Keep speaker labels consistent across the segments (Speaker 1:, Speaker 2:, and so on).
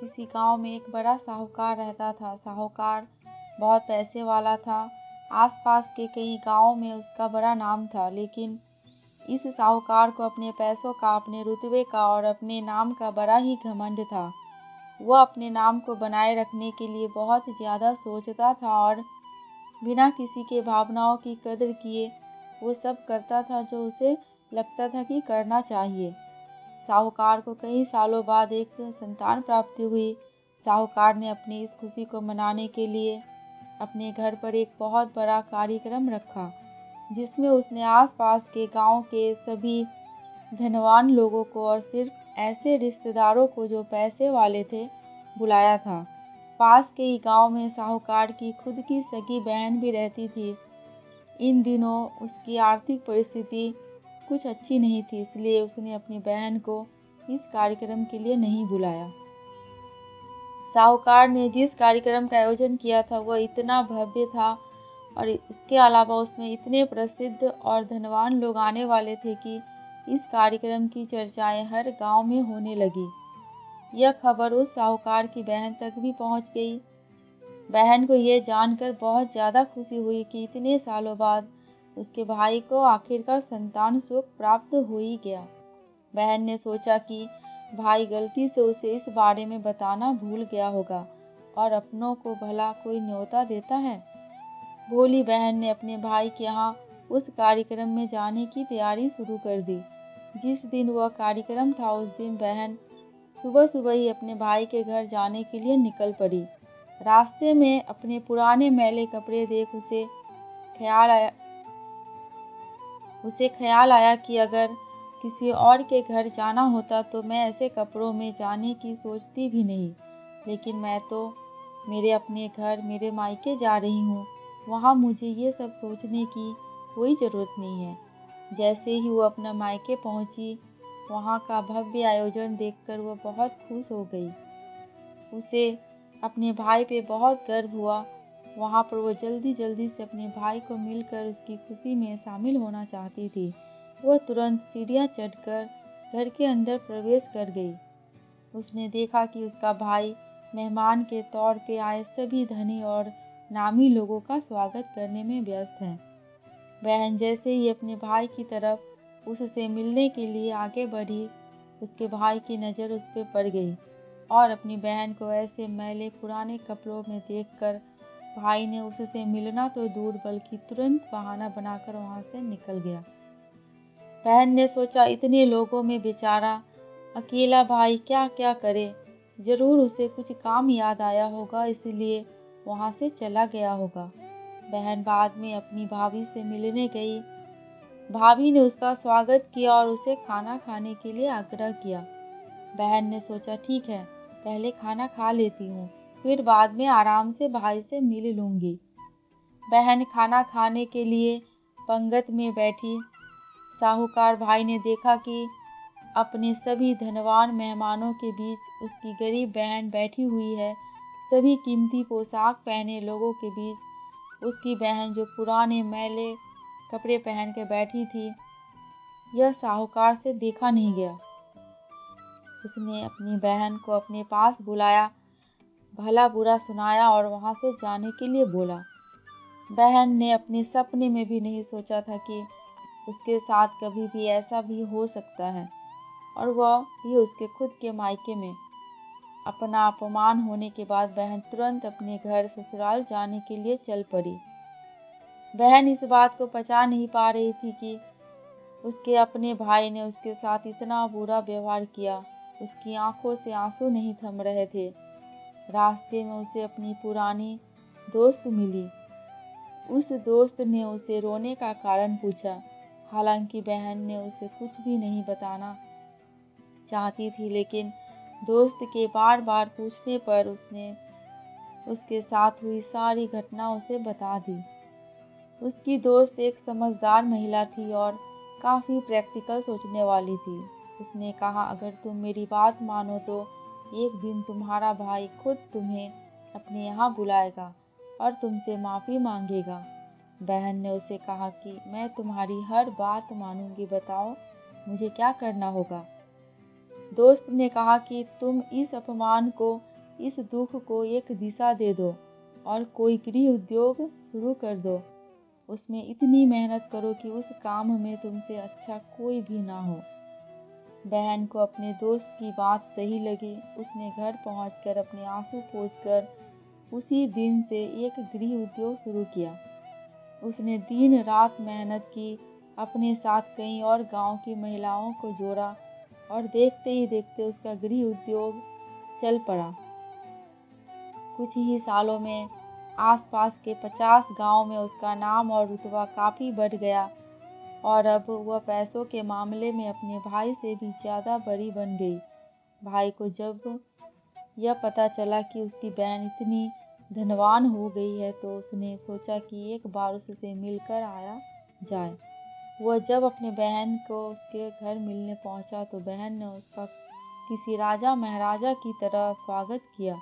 Speaker 1: किसी गांव में एक बड़ा साहूकार रहता था। साहूकार बहुत पैसे वाला था। आसपास के कई गांवों में उसका बड़ा नाम था, लेकिन इस साहूकार को अपने पैसों का, अपने रुतबे का और अपने नाम का बड़ा ही घमंड था। वह अपने नाम को बनाए रखने के लिए बहुत ज़्यादा सोचता था और बिना किसी के भावनाओं की कदर किए वो सब करता था जो उसे लगता था कि करना चाहिए। साहूकार को कई सालों बाद एक संतान प्राप्ति हुई। साहूकार ने अपनी इस खुशी को मनाने के लिए अपने घर पर एक बहुत बड़ा कार्यक्रम रखा, जिसमें उसने आसपास के गांव के सभी धनवान लोगों को और सिर्फ ऐसे रिश्तेदारों को जो पैसे वाले थे बुलाया था। पास के ही गांव में साहूकार की खुद की सगी बहन भी रहती थी। इन दिनों उसकी आर्थिक परिस्थिति कुछ अच्छी नहीं थी, इसलिए उसने अपनी बहन को इस कार्यक्रम के लिए नहीं बुलाया। साहूकार ने जिस कार्यक्रम का आयोजन किया था वह इतना भव्य था और इसके अलावा उसमें इतने प्रसिद्ध और धनवान लोग आने वाले थे कि इस कार्यक्रम की चर्चाएं हर गांव में होने लगी। यह खबर उस साहूकार की बहन तक भी पहुंच गई। बहन को यह जानकर बहुत ज़्यादा खुशी हुई कि इतने सालों बाद उसके भाई को आखिरकार संतान सुख प्राप्त हो ही गया। बहन ने सोचा कि भाई गलती से उसे इस बारे में बताना भूल गया होगा और अपनों को भला कोई न्योता देता है। भोली बहन ने अपने भाई के यहाँ उस कार्यक्रम में जाने की तैयारी शुरू कर दी। जिस दिन वह कार्यक्रम था उस दिन बहन सुबह सुबह ही अपने भाई के घर जाने के लिए निकल पड़ी। रास्ते में अपने पुराने मैले कपड़े देख उसे ख्याल आया कि अगर किसी और के घर जाना होता तो मैं ऐसे कपड़ों में जाने की सोचती भी नहीं, लेकिन मैं तो मेरे अपने घर, मेरे मायके जा रही हूँ। वहाँ मुझे ये सब सोचने की कोई ज़रूरत नहीं है। जैसे ही वो अपना मायके पहुँची, वहाँ का भव्य आयोजन देखकर वो बहुत खुश हो गई। उसे अपने भाई पे बहुत गर्व हुआ। वहाँ पर वो जल्दी जल्दी से अपने भाई को मिलकर उसकी खुशी में शामिल होना चाहती थी। वह तुरंत सीढ़ियाँ चढ़कर घर के अंदर प्रवेश कर गई। उसने देखा कि उसका भाई मेहमान के तौर पे आए सभी धनी और नामी लोगों का स्वागत करने में व्यस्त है। बहन जैसे ही अपने भाई की तरफ उससे मिलने के लिए आगे बढ़ी, उसके भाई की नज़र उस पर पड़ गई और अपनी बहन को ऐसे मैले पुराने कपड़ों में देखकर भाई ने उससे मिलना तो दूर बल्कि तुरंत बहाना बनाकर वहाँ से निकल गया। बहन ने सोचा इतने लोगों में बेचारा अकेला भाई क्या क्या करे, ज़रूर उसे कुछ काम याद आया होगा इसलिए वहाँ से चला गया होगा। बहन बाद में अपनी भाभी से मिलने गई। भाभी ने उसका स्वागत किया और उसे खाना खाने के लिए आग्रह किया। बहन ने सोचा ठीक है, पहले खाना खा लेती हूँ, फिर बाद में आराम से भाई से मिल लूँगी। बहन खाना खाने के लिए पंगत में बैठी। साहूकार भाई ने देखा कि अपने सभी धनवान मेहमानों के बीच उसकी गरीब बहन बैठी हुई है। सभी कीमती पोशाक पहने लोगों के बीच उसकी बहन जो पुराने मैले कपड़े पहन के बैठी थी, यह साहूकार से देखा नहीं गया। उसने अपनी बहन को अपने पास बुलाया, भला बुरा सुनाया और वहाँ से जाने के लिए बोला। बहन ने अपने सपने में भी नहीं सोचा था कि उसके साथ कभी भी ऐसा भी हो सकता है, और वह भी उसके खुद के मायके में। अपना अपमान होने के बाद बहन तुरंत अपने घर ससुराल जाने के लिए चल पड़ी। बहन इस बात को पचा नहीं पा रही थी कि उसके अपने भाई ने उसके साथ इतना बुरा व्यवहार किया। उसकी आंखों से आंसू नहीं थम रहे थे। रास्ते में उसे अपनी पुरानी दोस्त मिली। उस दोस्त ने उसे रोने का कारण पूछा। हालांकि बहन ने उसे कुछ भी नहीं बताना चाहती थी, लेकिन दोस्त के बार बार पूछने पर उसने उसके साथ हुई सारी घटना उसे बता दी। उसकी दोस्त एक समझदार महिला थी और काफ़ी प्रैक्टिकल सोचने वाली थी। उसने कहा अगर तुम मेरी बात मानो तो एक दिन तुम्हारा भाई खुद तुम्हें अपने यहाँ बुलाएगा और तुमसे माफ़ी मांगेगा। बहन ने उसे कहा कि मैं तुम्हारी हर बात मानूंगी, बताओ मुझे क्या करना होगा। दोस्त ने कहा कि तुम इस अपमान को इस दुख को एक दिशा दे दो और कोई गृह उद्योग शुरू कर दो। उसमें इतनी मेहनत करो कि उस काम में तुमसे अच्छा कोई भी ना हो। बहन को अपने दोस्त की बात सही लगी। उसने घर पहुंचकर अपने आंसू पोंछकर उसी दिन से एक गृह उद्योग शुरू किया। उसने दिन रात मेहनत की, अपने साथ कई और गांव की महिलाओं को जोड़ा और देखते ही देखते उसका गृह उद्योग चल पड़ा। कुछ ही सालों में आसपास के 50 गांव में उसका नाम और रुतबा काफ़ी बढ़ गया और अब वह पैसों के मामले में अपने भाई से भी ज़्यादा बड़ी बन गई। भाई को जब यह पता चला कि उसकी बहन इतनी धनवान हो गई है तो उसने सोचा कि एक बार उससे मिलकर आया जाए। वह जब अपने बहन को उसके घर मिलने पहुंचा तो बहन ने उसका किसी राजा महाराजा की तरह स्वागत किया,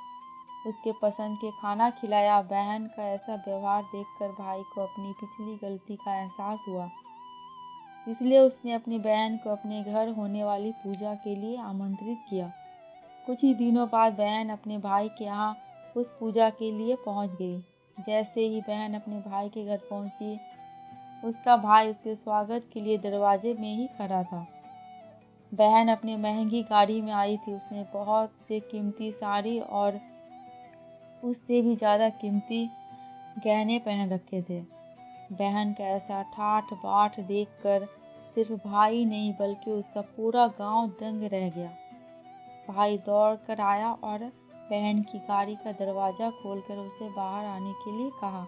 Speaker 1: उसके पसंद के खाना खिलाया। बहन का ऐसा व्यवहार देखकर भाई को अपनी पिछली गलती का एहसास हुआ, इसलिए उसने अपनी बहन को अपने घर होने वाली पूजा के लिए आमंत्रित किया। कुछ ही दिनों बाद बहन अपने भाई के यहाँ उस पूजा के लिए पहुँच गई। जैसे ही बहन अपने भाई के घर पहुँची, उसका भाई उसके स्वागत के लिए दरवाजे में ही खड़ा था। बहन अपनी महंगी गाड़ी में आई थी। उसने बहुत से कीमती साड़ी और उससे भी ज़्यादा कीमती गहने पहन रखे थे। बहन का ऐसा ठाठ बाट देखकर सिर्फ भाई नहीं बल्कि उसका पूरा गांव दंग रह गया। भाई दौड़ कर आया और बहन की गाड़ी का दरवाज़ा खोलकर उसे बाहर आने के लिए कहा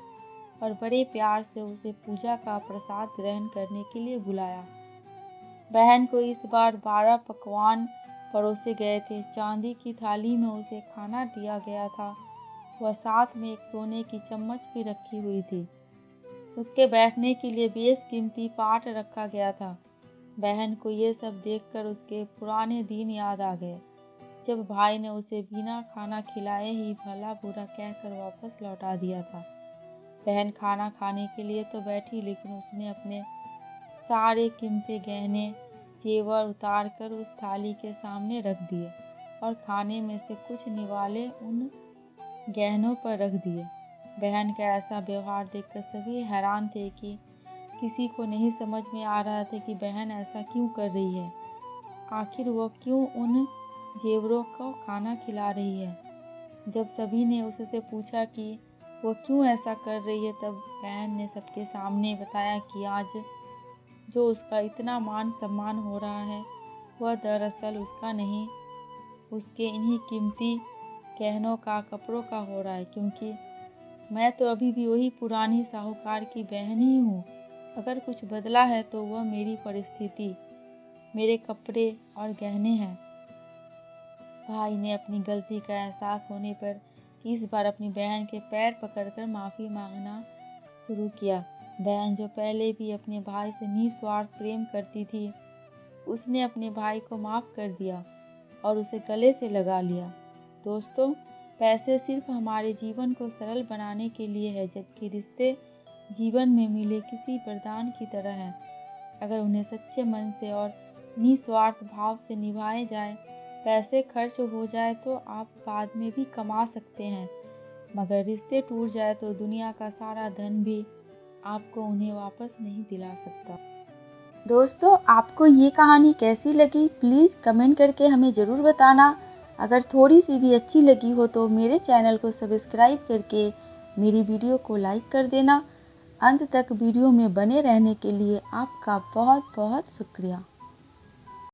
Speaker 1: और बड़े प्यार से उसे पूजा का प्रसाद ग्रहण करने के लिए बुलाया। बहन को इस बार 12 पकवान परोसे गए थे। चांदी की थाली में उसे खाना दिया गया था। वह साथ में एक सोने की चम्मच भी रखी हुई थी। उसके बैठने के लिए बेशकीमती पाट रखा गया था। बहन को ये सब देखकर उसके पुराने दिन याद आ गए, जब भाई ने उसे बिना खाना खिलाए ही भला बुरा कहकर वापस लौटा दिया था। बहन खाना खाने के लिए तो बैठी, लेकिन उसने अपने सारे कीमती गहने जेवर उतार कर उस थाली के सामने रख दिए और खाने में से कुछ निवाले उन गहनों पर रख दिए। बहन का ऐसा व्यवहार देखकर सभी हैरान थे कि किसी को नहीं समझ में आ रहा था कि बहन ऐसा क्यों कर रही है। आखिर वो क्यों उन जेवरों को खाना खिला रही है। जब सभी ने उससे पूछा कि वो क्यों ऐसा कर रही है, तब बहन ने सबके सामने बताया कि आज जो उसका इतना मान सम्मान हो रहा है वह दरअसल उसका नहीं, उसके इन्हीं कीमती गहनों का, कपड़ों का हो रहा है, क्योंकि मैं तो अभी भी वही पुरानी साहूकार की बहन ही हूँ। अगर कुछ बदला है तो वह मेरी परिस्थिति, मेरे कपड़े और गहने हैं। भाई ने अपनी गलती का एहसास होने पर इस बार अपनी बहन के पैर पकड़कर माफ़ी मांगना शुरू किया। बहन जो पहले भी अपने भाई से निस्वार्थ प्रेम करती थी, उसने अपने भाई को माफ़ कर दिया और उसे गले से लगा लिया। दोस्तों, पैसे सिर्फ हमारे जीवन को सरल बनाने के लिए है, जबकि रिश्ते जीवन में मिले किसी वरदान की तरह हैं। अगर उन्हें सच्चे मन से और निस्वार्थ भाव से निभाए जाए, पैसे खर्च हो जाए तो आप बाद में भी कमा सकते हैं, मगर रिश्ते टूट जाए तो दुनिया का सारा धन भी आपको उन्हें वापस नहीं दिला सकता। दोस्तों, आपको ये कहानी कैसी लगी प्लीज़ कमेंट करके हमें ज़रूर बताना। अगर थोड़ी सी भी अच्छी लगी हो तो मेरे चैनल को सब्सक्राइब करके मेरी वीडियो को लाइक कर देना। अंत तक वीडियो में बने रहने के लिए आपका बहुत बहुत शुक्रिया।